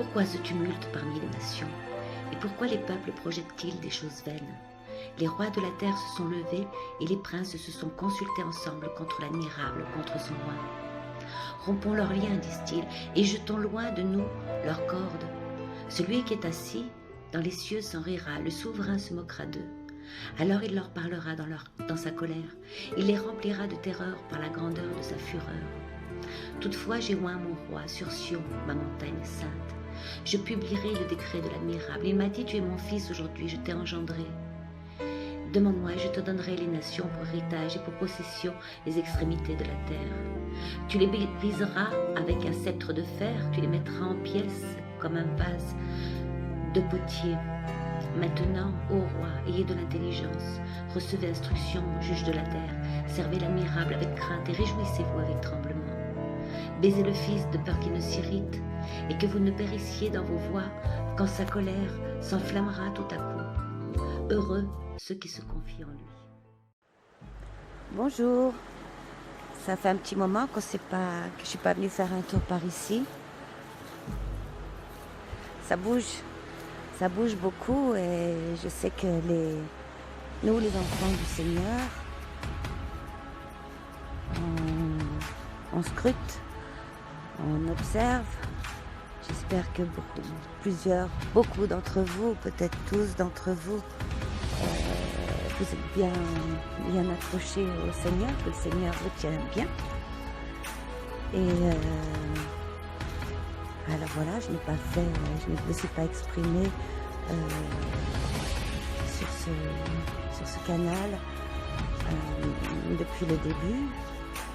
Pourquoi ce tumulte parmi les nations? Et pourquoi les peuples projettent-ils des choses vaines? Les rois de la terre se sont levés et les princes se sont consultés ensemble contre l'admirable, contre son roi. Rompons leurs liens, disent-ils, et jetons loin de nous leurs cordes. Celui qui est assis dans les cieux s'en rira, le souverain se moquera d'eux. Alors il leur parlera dans sa colère, il les remplira de terreur par la grandeur de sa fureur. Toutefois j'ai oint mon roi sur Sion, ma montagne sainte. Je publierai le décret de l'admirable. Il m'a dit, tu es mon fils aujourd'hui, je t'ai engendré. Demande-moi et je te donnerai les nations pour héritage et pour possession les extrémités de la terre. Tu les briseras avec un sceptre de fer, tu les mettras en pièces comme un vase de potier. Maintenant, ô roi, ayez de l'intelligence, recevez instruction, juge de la terre, servez l'admirable avec crainte et réjouissez-vous avec tremblement. Baisez le Fils de peur qu'il ne s'irrite et que vous ne périssiez dans vos voies quand sa colère s'enflammera tout à coup. Heureux ceux qui se confient en lui. Bonjour, ça fait un petit moment que je suis pas venue faire un tour par ici. Ça bouge beaucoup et je sais que nous les enfants du Seigneur, on scrute, on observe. J'espère que beaucoup d'entre vous, peut-être tous d'entre vous, vous êtes bien accrochés au Seigneur, que le Seigneur vous tient bien. Et alors voilà, je ne me suis pas exprimée sur ce canal depuis le début,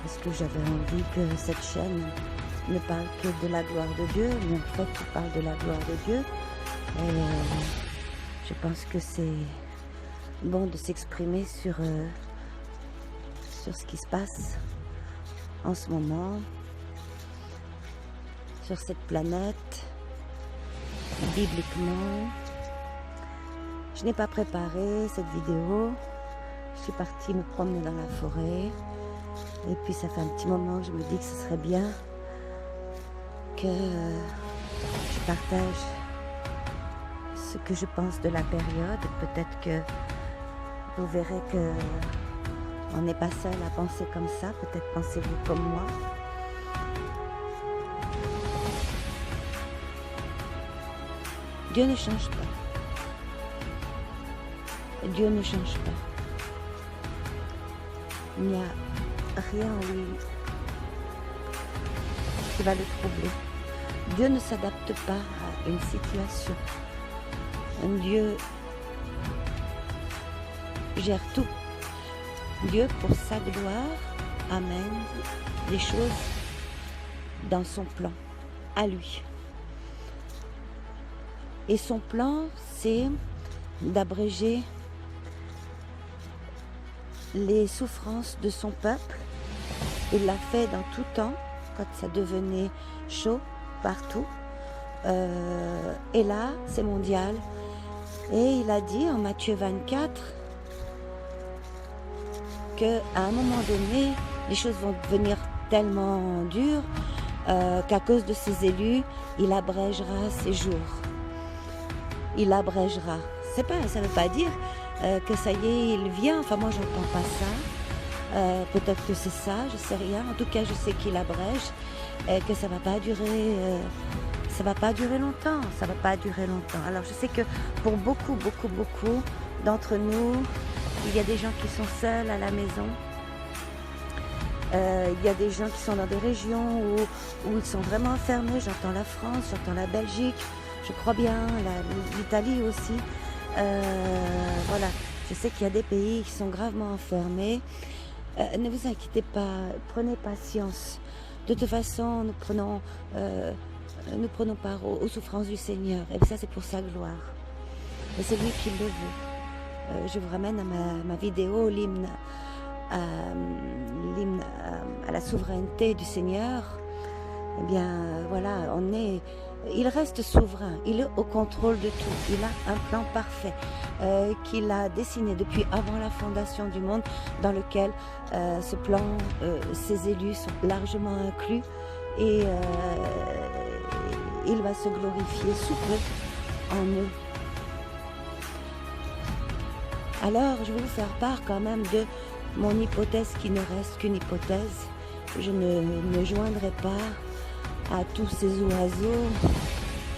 parce que j'avais envie que cette chaîne ne parle que de la gloire de Dieu, mais en fait il parle de la gloire de Dieu. Et je pense que c'est bon de s'exprimer sur ce qui se passe en ce moment, sur cette planète, bibliquement. Je n'ai pas préparé cette vidéo, je suis partie me promener dans la forêt, et puis ça fait un petit moment que je me dis que ce serait bien que je partage ce que je pense de la période. Peut-être que vous verrez que on n'est pas seul à penser comme ça, peut-être pensez-vous comme moi. Dieu ne change pas. Dieu ne change pas. Il n'y a rien en lui qui va le troubler. Dieu ne s'adapte pas à une situation. Dieu gère tout. Dieu, pour sa gloire, amène les choses dans son plan, à lui. Et son plan, c'est d'abréger les souffrances de son peuple. Il l'a fait dans tout temps, quand ça devenait chaud partout. Et là, c'est mondial. Et il a dit en Matthieu 24 qu'à un moment donné, les choses vont devenir tellement dures qu'à cause de ses élus, il abrégera ses jours. Il abrégera. Ça ne veut pas dire que ça y est, il vient. Enfin, moi, je n'entends pas ça. Peut-être que c'est ça, je ne sais rien. En tout cas, je sais qu'il abrège et que ça ne va pas durer. Ça va pas durer longtemps. Ça va pas durer longtemps. Alors, je sais que pour beaucoup d'entre nous, il y a des gens qui sont seuls à la maison. Il y a des gens qui sont dans des régions où ils sont vraiment enfermés. J'entends la France, j'entends la Belgique. Je crois bien, l'Italie aussi. Voilà, je sais qu'il y a des pays qui sont gravement enfermés. Ne vous inquiétez pas, prenez patience. De toute façon, nous prenons part aux souffrances du Seigneur. Et ça, c'est pour sa gloire. Et c'est lui qui le veut. Je vous ramène à ma vidéo, l'hymne à la souveraineté du Seigneur. Eh bien, voilà, il reste souverain, il est au contrôle de tout, il a un plan parfait qu'il a dessiné depuis avant la fondation du monde, dans lequel ce plan, ses élus sont largement inclus et il va se glorifier sous peu en eux. Alors, je vais vous faire part quand même de mon hypothèse qui ne reste qu'une hypothèse. Je ne me joindrai pas à tous ces oiseaux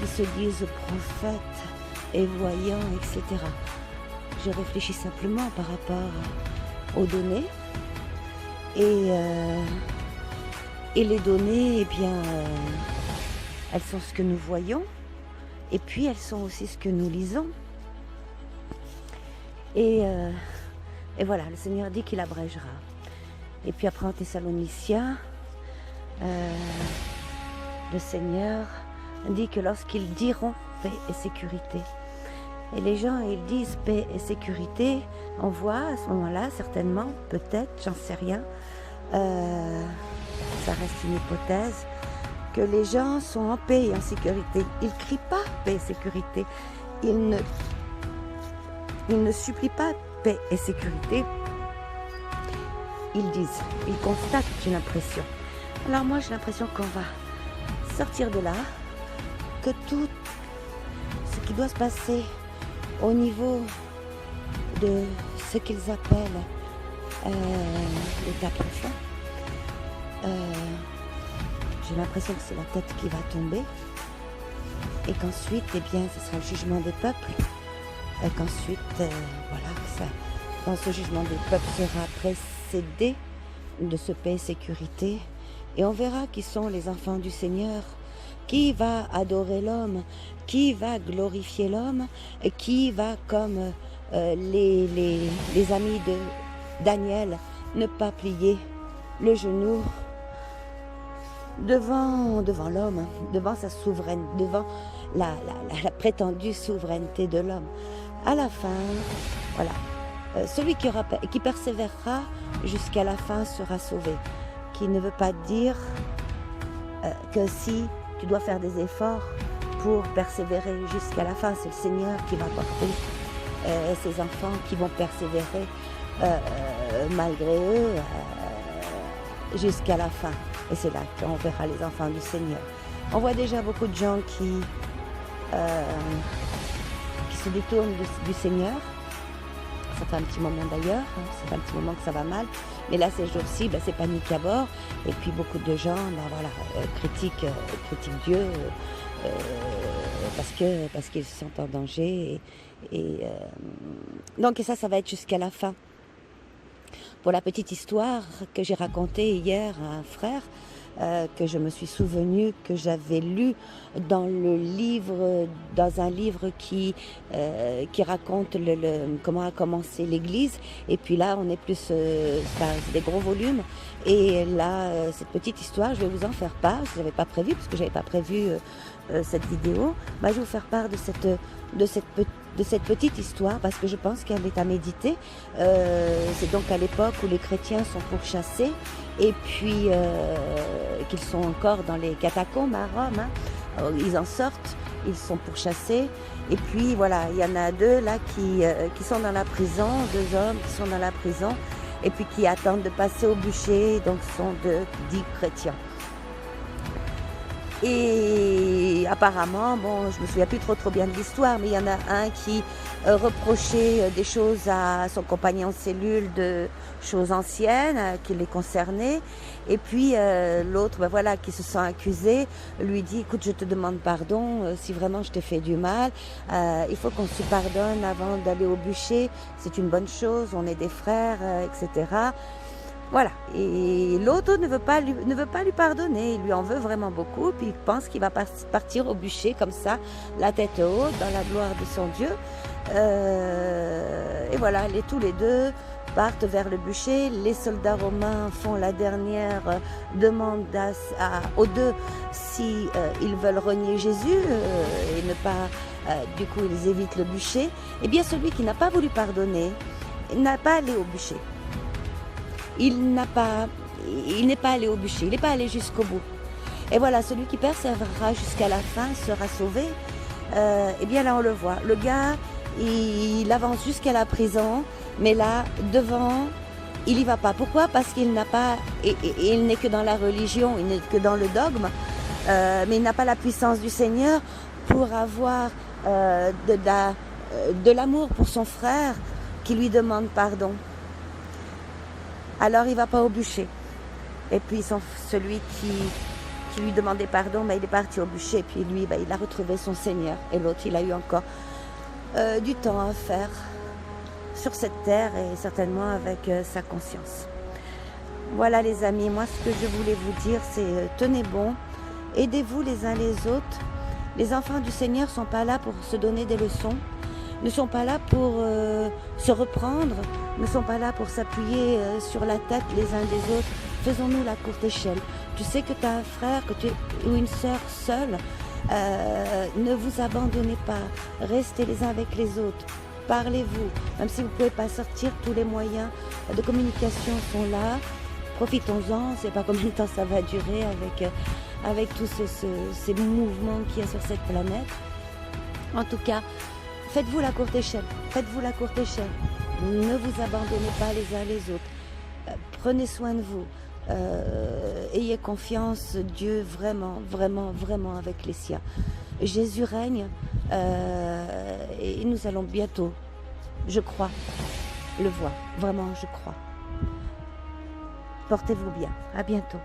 qui se disent prophètes et voyants, etc. Je réfléchis simplement par rapport aux données. Et les données, eh bien, elles sont ce que nous voyons. Et puis, elles sont aussi ce que nous lisons. Et voilà, le Seigneur dit qu'il abrégera. Et puis après en Thessaloniciens, le Seigneur dit que lorsqu'ils diront paix et sécurité, et les gens ils disent paix et sécurité, on voit à ce moment-là certainement, peut-être, j'en sais rien, ça reste une hypothèse, que les gens sont en paix et en sécurité. Ils ne crient pas paix et sécurité, ils ne supplient pas paix et sécurité. Ils disent, ils constatent, j'ai l'impression. Alors moi j'ai l'impression qu'on va sortir de là, que tout ce qui doit se passer au niveau de ce qu'ils appellent l'état profond, j'ai l'impression que c'est la tête qui va tomber et qu'ensuite, eh bien, ce sera le jugement des peuples. Et qu'ensuite, quand ce jugement des peuples sera précédé de ce paix et sécurité, et on verra qui sont les enfants du Seigneur, qui va adorer l'homme, qui va glorifier l'homme, et qui va, comme les amis de Daniel, ne pas plier le genou devant l'homme, devant sa souveraineté, devant la prétendue souveraineté de l'homme. À la fin, voilà, celui qui persévérera jusqu'à la fin sera sauvé. Qui ne veut pas dire que si tu dois faire des efforts pour persévérer jusqu'à la fin, c'est le Seigneur qui va porter ses enfants qui vont persévérer malgré eux jusqu'à la fin. Et c'est là qu'on verra les enfants du Seigneur. On voit déjà beaucoup de gens qui se détournent du Seigneur. Ça fait un petit moment d'ailleurs, ça fait un petit moment que ça va mal. Mais là, ces jours-ci, c'est panique à bord. Et puis beaucoup de gens critiquent Dieu parce qu'ils se sentent en danger. Donc ça va être jusqu'à la fin. Pour la petite histoire que j'ai racontée hier à un frère, que je me suis souvenu que j'avais lu dans un livre qui raconte comment a commencé l'Église. Et puis là, on est plus, c'est des gros volumes. Et là, cette petite histoire, je vais vous en faire part. Je n'avais pas prévu, parce que j'avais pas prévu cette vidéo. Je vais vous faire part de cette petite histoire, parce que je pense qu'elle est à méditer. C'est donc à l'époque où les chrétiens sont pourchassés, et puis qu'ils sont encore dans les catacombes à Rome. Ils en sortent, ils sont pourchassés, et puis voilà, il y en a deux là qui sont dans la prison, deux hommes qui sont dans la prison, et puis qui attendent de passer au bûcher, donc ce sont deux dits chrétiens. Et apparemment, je me souviens plus trop bien de l'histoire, mais il y en a un qui reprochait des choses à son compagnon de cellule, de choses anciennes qui les concernaient. Et puis l'autre, qui se sent accusé, lui dit, écoute, je te demande pardon si vraiment je t'ai fait du mal. Il faut qu'on se pardonne avant d'aller au bûcher. C'est une bonne chose, on est des frères, etc. Voilà, et l'autre ne veut pas lui pardonner, il lui en veut vraiment beaucoup, puis il pense qu'il va partir au bûcher comme ça, la tête haute, dans la gloire de son Dieu. Et voilà, tous les deux partent vers le bûcher. Les soldats romains font la dernière demande aux deux si ils veulent renier Jésus et ne pas, du coup ils évitent le bûcher. Et bien celui qui n'a pas voulu pardonner n'a pas allé au bûcher. Il n'est pas allé au bûcher, il n'est pas allé jusqu'au bout. Et voilà, celui qui persévérera jusqu'à la fin sera sauvé. Et bien là, on le voit. Le gars, il avance jusqu'à la prison, mais là, devant, il n'y va pas. Pourquoi ? Parce qu'il n'a pas, il n'est que dans la religion, il n'est que dans le dogme. mais il n'a pas la puissance du Seigneur pour avoir de l'amour pour son frère qui lui demande pardon. Alors il ne va pas au bûcher. Et puis celui qui lui demandait pardon, il est parti au bûcher. Et puis lui, il a retrouvé son Seigneur. Et l'autre, il a eu encore du temps à faire sur cette terre et certainement avec sa conscience. Voilà les amis, moi ce que je voulais vous dire, c'est tenez bon, aidez-vous les uns les autres. Les enfants du Seigneur ne sont pas là pour se donner des leçons, ne sont pas là pour se reprendre, ne sont pas là pour s'appuyer sur la tête les uns des autres. Faisons-nous la courte échelle. Tu sais que tu as un frère ou une sœur seule, ne vous abandonnez pas, restez les uns avec les autres. Parlez-vous, même si vous ne pouvez pas sortir, tous les moyens de communication sont là. Profitons-en, on ne sait pas combien de temps ça va durer avec tous ces mouvements qu'il y a sur cette planète. En tout cas, faites-vous la courte échelle, faites-vous la courte échelle. Ne vous abandonnez pas les uns les autres. Prenez soin de vous. Ayez confiance, Dieu vraiment, vraiment, vraiment avec les siens. Jésus règne et nous allons bientôt, je crois, le voir. Vraiment, je crois. Portez-vous bien. À bientôt.